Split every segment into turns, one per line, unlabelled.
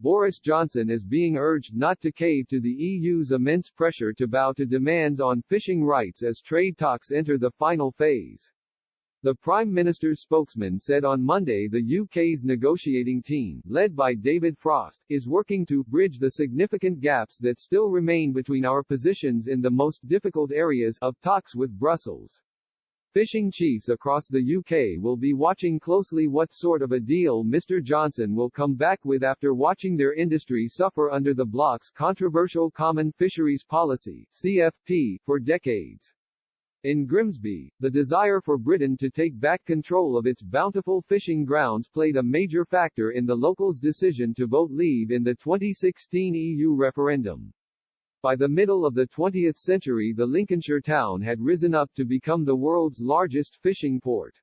Boris Johnson is being urged not to cave to the EU's immense pressure to bow to demands on fishing rights as trade talks enter the final phase. The Prime Minister's spokesman said on Monday the UK's negotiating team, led by David Frost, is working to bridge the significant gaps that still remain between our positions in the most difficult areas of talks with Brussels. Fishing chiefs across the UK will be watching closely what sort of a deal Mr. Johnson will come back with after watching their industry suffer under the bloc's controversial Common Fisheries Policy (CFP) for decades. In Grimsby, the desire for Britain to take back control of its bountiful fishing grounds played a major factor in the locals' decision to vote leave in the 2016 EU referendum. By the middle of the 20th century, the Lincolnshire town had risen up to become the world's largest fishing port.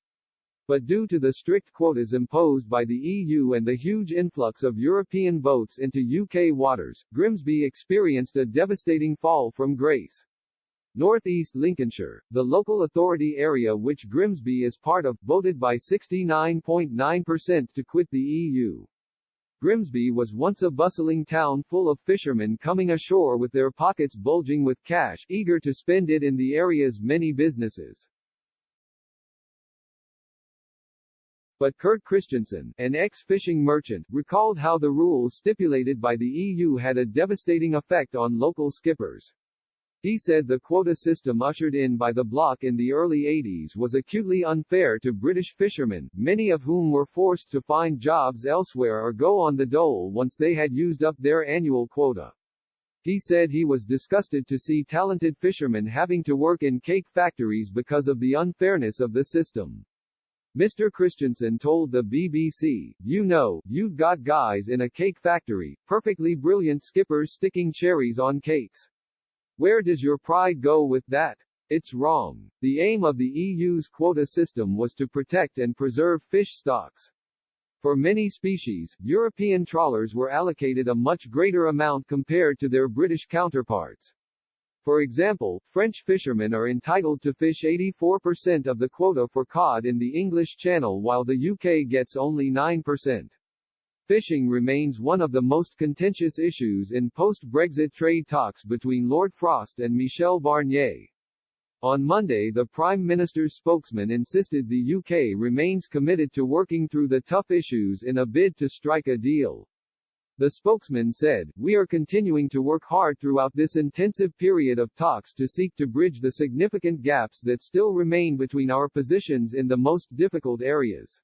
But due to the strict quotas imposed by the EU and the huge influx of European boats into UK waters, Grimsby experienced a devastating fall from grace. North-East Lincolnshire, the local authority area which Grimsby is part of, voted by 69.9% to quit the EU. Grimsby was once a bustling town full of fishermen coming ashore with their pockets bulging with cash, eager to spend it in the area's many businesses. But Kurt Christensen, an ex-fishing merchant, recalled how the rules stipulated by the EU had a devastating effect on local skippers. He said the quota system ushered in by the bloc in the early 80s was acutely unfair to British fishermen, many of whom were forced to find jobs elsewhere or go on the dole once they had used up their annual quota. He said he was disgusted to see talented fishermen having to work in cake factories because of the unfairness of the system. Mr. Christensen told the BBC, "You know, you've got guys in a cake factory, perfectly brilliant skippers sticking cherries on cakes. Where does your pride go with that? It's wrong." The aim of the EU's quota system was to protect and preserve fish stocks. For many species, European trawlers were allocated a much greater amount compared to their British counterparts. For example, French fishermen are entitled to fish 84% of the quota for cod in the English Channel while the UK gets only 9%. Fishing remains one of the most contentious issues in post-Brexit trade talks between Lord Frost and Michel Barnier. On Monday, the Prime Minister's spokesman insisted the UK remains committed to working through the tough issues in a bid to strike a deal. The spokesman said, "We are continuing to work hard throughout this intensive period of talks to seek to bridge the significant gaps that still remain between our positions in the most difficult areas."